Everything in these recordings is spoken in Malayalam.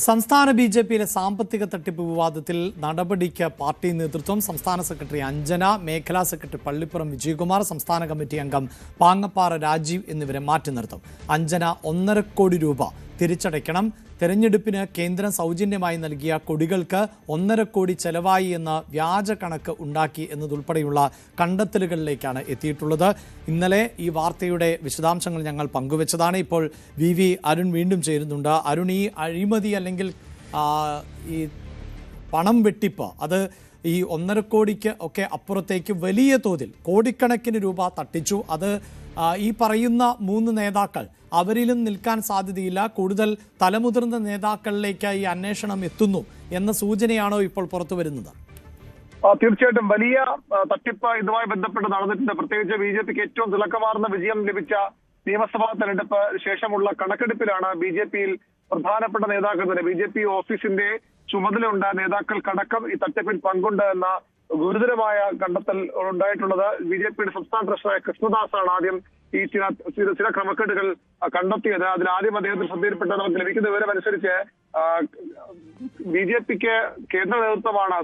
സംസ്ഥാന ബി.ജെ.പിയിലെ സാമ്പത്തിക തട്ടിപ്പ് വിവാദത്തിൽ നടപടിക്ക് പാർട്ടി നേതൃത്വം സംസ്ഥാന സെക്രട്ടറി അഞ്ജന, മേഖലാ സെക്രട്ടറി പള്ളിപ്പുറം വിജയകുമാർ, സംസ്ഥാന കമ്മിറ്റി അംഗം പാങ്ങപ്പാറ രാജീവ് എന്നിവരെ മാറ്റി നിർത്തും. അഞ്ജന 1.5 കോടി രൂപ തിരിച്ചടയ്ക്കണം. തെരഞ്ഞെടുപ്പിന് കേന്ദ്രം സൗജന്യമായി നൽകിയ കൊടികൾക്ക് 1.5 കോടി ചെലവായി എന്ന വ്യാജ കണക്ക് ഉണ്ടാക്കി എന്നതുൾപ്പെടെയുള്ള കണ്ടെത്തലുകളിലേക്കാണ് എത്തിയിട്ടുള്ളത്. ഇന്നലെ ഈ വാർത്തയുടെ വിശദാംശങ്ങൾ ഞങ്ങൾ പങ്കുവച്ചതാണ്. ഇപ്പോൾ വി അരുൺ വീണ്ടും ചേരുന്നുണ്ട്. അരുൺ, ഈ അഴിമതി അല്ലെങ്കിൽ ഈ പണം വെട്ടിപ്പ് അത് ഈ 1.5 കോടിക്ക് ഒക്കെ അപ്പുറത്തേക്ക് വലിയ തോതിൽ കോടിക്കണക്കിന് രൂപ തട്ടിച്ചു. അത് ഈ പറയുന്ന 3 നേതാക്കൾ അവരിലും നിൽക്കാൻ സാധ്യതയില്ല. കൂടുതൽ തലമുതിർന്ന നേതാക്കളിലേക്ക് ഈ അന്വേഷണം എത്തുന്നു എന്ന സൂചനയാണോ ഇപ്പോൾ പുറത്തു വരുന്നത്? തീർച്ചയായിട്ടും വലിയ തട്ടിപ്പ് ഇതുമായി ബന്ധപ്പെട്ട് നടന്നിട്ടുണ്ട്. പ്രത്യേകിച്ച് ബി.ജെ.പിക്ക് ഏറ്റവും തിളക്കമാർന്ന വിജയം ലഭിച്ച നിയമസഭാ തെരഞ്ഞെടുപ്പ് ശേഷമുള്ള കണക്കെടുപ്പിലാണ് ബി.ജെ.പിയിൽ പ്രധാനപ്പെട്ട നേതാക്കൾ തന്നെ ബി.ജെ.പി ഓഫീസിന്റെ ചുമതലയുണ്ട നേതാക്കൾക്കടക്കം ഈ തട്ടിപ്പിൽ പങ്കുണ്ട് എന്ന ഗുരുതരമായ കണ്ടെത്തൽ ഉണ്ടായിട്ടുള്ളത്. ബി.ജെ.പിയുടെ സംസ്ഥാന ട്രഷററായ കൃഷ്ണദാസാണ് ആദ്യം ഈ ചില ക്രമക്കേടുകൾ കണ്ടെത്തിയത്. അതിൽ ആദ്യം അദ്ദേഹത്തിന് ശ്രദ്ധയിൽപ്പെട്ട നമുക്ക് ലഭിക്കുന്ന വിവരമനുസരിച്ച് ബി.ജെ.പിക്ക് കേന്ദ്ര നേതൃത്വമാണ്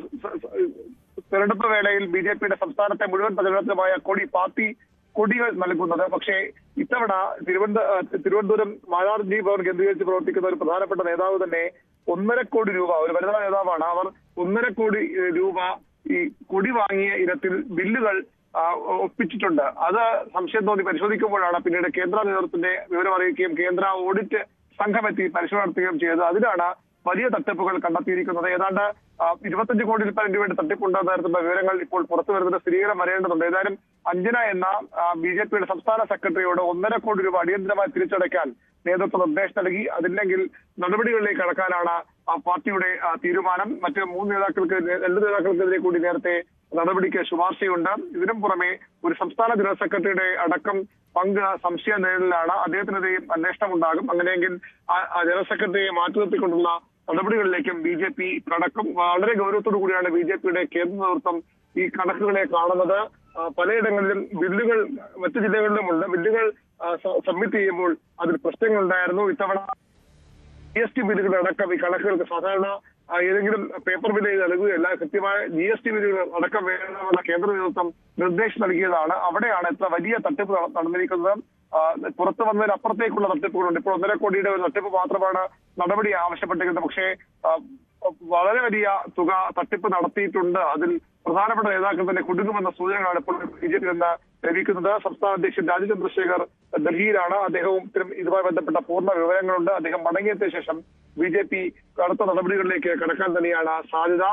തെരഞ്ഞെടുപ്പ് വേളയിൽ ബി.ജെ.പിയുടെ സംസ്ഥാനത്തെ മുഴുവൻ പ്രചരണത്തിനുമായ പാർട്ടി കൊടികൾ നൽകുന്നത്. പക്ഷേ ഇത്തവണ തിരുവനന്തപുരം മാരാർജി ഭവൻ കേന്ദ്രീകരിച്ച് പ്രവർത്തിക്കുന്ന ഒരു പ്രധാനപ്പെട്ട നേതാവ് തന്നെ 1.5 കോടി രൂപ, ഒരു വനിതാ നേതാവാണ്, അവർ 1.5 കോടി രൂപ ഈ കൊടി വാങ്ങിയ ഇനത്തിൽ ബില്ലുകൾ ഒപ്പിച്ചിട്ടുണ്ട്. അത് സംശയം തോന്നി പരിശോധിക്കുമ്പോഴാണ് പിന്നീട് കേന്ദ്ര നേതൃത്വത്തിന്റെ വിവരം അറിയിക്കുകയും കേന്ദ്ര ഓഡിറ്റ് സംഘമെത്തി പരിശോധന നടത്തുകയും ചെയ്തത്. അതിലാണ് വലിയ തട്ടിപ്പുകൾ കണ്ടെത്തിയിരിക്കുന്നത്. ഏതാണ്ട് 25 കോടി രൂപയുടെ തട്ടിപ്പുണ്ടെന്ന തരത്തിലുള്ള വിവരങ്ങൾ ഇപ്പോൾ പുറത്തു വരുന്നത് സ്ഥിരീകരണം വരേണ്ടതുണ്ട്. ഏതായാലും അഞ്ജന എന്ന ബി.ജെ.പിയുടെ സംസ്ഥാന സെക്രട്ടറിയോട് 1.5 കോടി രൂപ അടിയന്തരമായി തിരിച്ചടയ്ക്കാൻ നേതൃത്വം നിർദ്ദേശം നൽകി. അതില്ലെങ്കിൽ നടപടികളിലേക്ക് കടക്കാനാണ് പാർട്ടിയുടെ തീരുമാനം. മറ്റ് 2 നേതാക്കൾക്കെതിരെ കൂടി നേരത്തെ നടപടിക്ക് ശുപാർശയുണ്ട്. ഇതിനും പുറമെ ഒരു സംസ്ഥാന ജനറൽ സെക്രട്ടറിയുടെ അടക്കം പങ്ക് സംശയ നിഴലിലാണ്. അദ്ദേഹത്തിനെതിരെയും അന്വേഷണം ഉണ്ടാകും. അങ്ങനെയെങ്കിൽ ജനറൽ സെക്രട്ടറിയെ മാറ്റി നിർത്തിക്കൊണ്ടുള്ള നടപടികളിലേക്കും ബി.ജെ.പി കടക്കും. വളരെ ഗൗരവത്തോടു കൂടിയാണ് ബി.ജെ.പിയുടെ കേന്ദ്ര നേതൃത്വം ഈ കണക്കുകളെ കാണുന്നത്. പലയിടങ്ങളിലും ബില്ലുകൾ മറ്റു ജില്ലകളിലുമുണ്ട്. ബില്ലുകൾ സബ്മിറ്റ് ചെയ്യുമ്പോൾ അതിൽ പ്രശ്നങ്ങളുണ്ടായിരുന്നു. ഇത്തവണ GST ബില്ലുകളടക്കം ഈ കണക്കുകൾക്ക് സാധാരണ ഏതെങ്കിലും പേപ്പർ ബില്ല് നൽകുകയല്ല, കൃത്യമായ GST ബില്ലുകൾ അടക്കം വേണമെന്ന കേന്ദ്ര നേതൃത്വം നിർദ്ദേശം നൽകിയതാണ്. അവിടെയാണ് ഇത്ര വലിയ തട്ടിപ്പ് നടന്നിരിക്കുന്നത്. പുറത്തു വന്നതിനപ്പുറത്തേക്കുള്ള തട്ടിപ്പുകളുണ്ട്. ഇപ്പോൾ 1.5 കോടിയുടെ ഒരു തട്ടിപ്പ് മാത്രമാണ് നടപടി ആവശ്യപ്പെട്ടിരിക്കുന്നത്. പക്ഷേ വളരെ വലിയ തുക തട്ടിപ്പ് നടത്തിയിട്ടുണ്ട്. അതിൽ പ്രധാനപ്പെട്ട നേതാക്കൾ തന്നെ കുടുങ്ങുമെന്ന സൂചനകളാണ് ഇപ്പോൾ ബി.ജെ.പി നിന്ന് ലഭിക്കുന്നത്. സംസ്ഥാന അധ്യക്ഷൻ രാജീവ് ചന്ദ്രശേഖർ ഡൽഹിയിലാണ്. അദ്ദേഹവും ഇതുമായി ബന്ധപ്പെട്ട പൂർണ്ണ വിവരങ്ങളുണ്ട്. അദ്ദേഹം മടങ്ങിയെത്തിയ ശേഷം ബി.ജെ.പി കടുത്ത നടപടികളിലേക്ക് കടക്കാൻ തന്നെയാണ് സാധ്യത.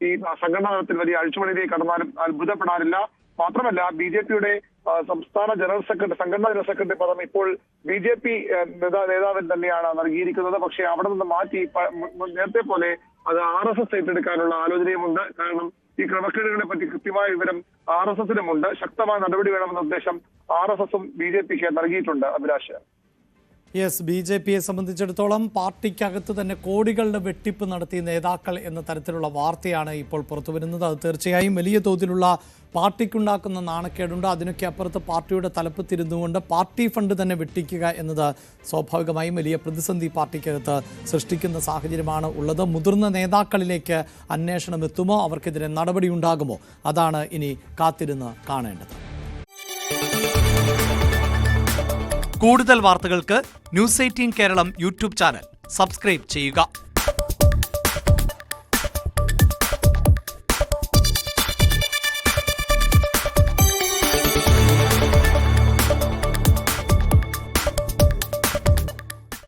ഈ സംഘടനാ തലത്തിൽ വലിയ അഴിച്ചുപണിയിലേക്ക് കടന്നാലും അത്ഭുതപ്പെടാനില്ല. മാത്രമല്ല ബി.ജെ.പിയുടെ സംസ്ഥാന ജനറൽ സെക്രട്ടറി, സംഘടനാ ജനറൽ സെക്രട്ടറി പദം ഇപ്പോൾ ബി.ജെ.പി നേതാവിന് തന്നെയാണ് നൽകിയിരിക്കുന്നത്. പക്ഷേ അവിടെ നിന്ന് മാറ്റി നേരത്തെ പോലെ അത് RSS ഏറ്റെടുക്കാനുള്ള ആലോചനയുമുണ്ട്. കാരണം ഈ ക്രമക്കേടുകളെ പറ്റി കൃത്യമായ വിവരം RSSനുമുണ്ട്. ശക്തമായ നടപടി വേണമെന്ന നിർദ്ദേശം RSSും ബി.ജെ.പിക്ക് നൽകിയിട്ടുണ്ട്. അഭിലാഷ്. യെസ്, ബി.ജെ.പിയെ സംബന്ധിച്ചിടത്തോളം പാർട്ടിക്കകത്ത് തന്നെ കോടികളുടെ വെട്ടിപ്പ് നടത്തിയ നേതാക്കൾ എന്ന തരത്തിലുള്ള വാർത്തയാണ് ഇപ്പോൾ പുറത്തു വരുന്നത്. അത് തീർച്ചയായും വലിയ തോതിലുള്ള പാർട്ടിക്കുണ്ടാക്കുന്ന നാണക്കേടുണ്ട്. അതിനൊക്കെ അപ്പുറത്ത് പാർട്ടിയുടെ തലപ്പത്തിരുന്നുകൊണ്ട് പാർട്ടി ഫണ്ട് തന്നെ വെട്ടിക്കുക എന്നത് സ്വാഭാവികമായും വലിയ പ്രതിസന്ധി പാർട്ടിക്കകത്ത് സൃഷ്ടിക്കുന്ന സാഹചര്യമാണ് ഉള്ളത്. മുതിർന്ന നേതാക്കളിലേക്ക് അന്വേഷണം എത്തുമോ, അവർക്കെതിരെ നടപടി ഉണ്ടാകുമോ, അതാണ് ഇനി കാത്തിരുന്ന് കാണേണ്ടത്. കൂടുതൽ വാർത്തകൾക്ക് News 18 Keralam YouTube channel subscribe ചെയ്യുക.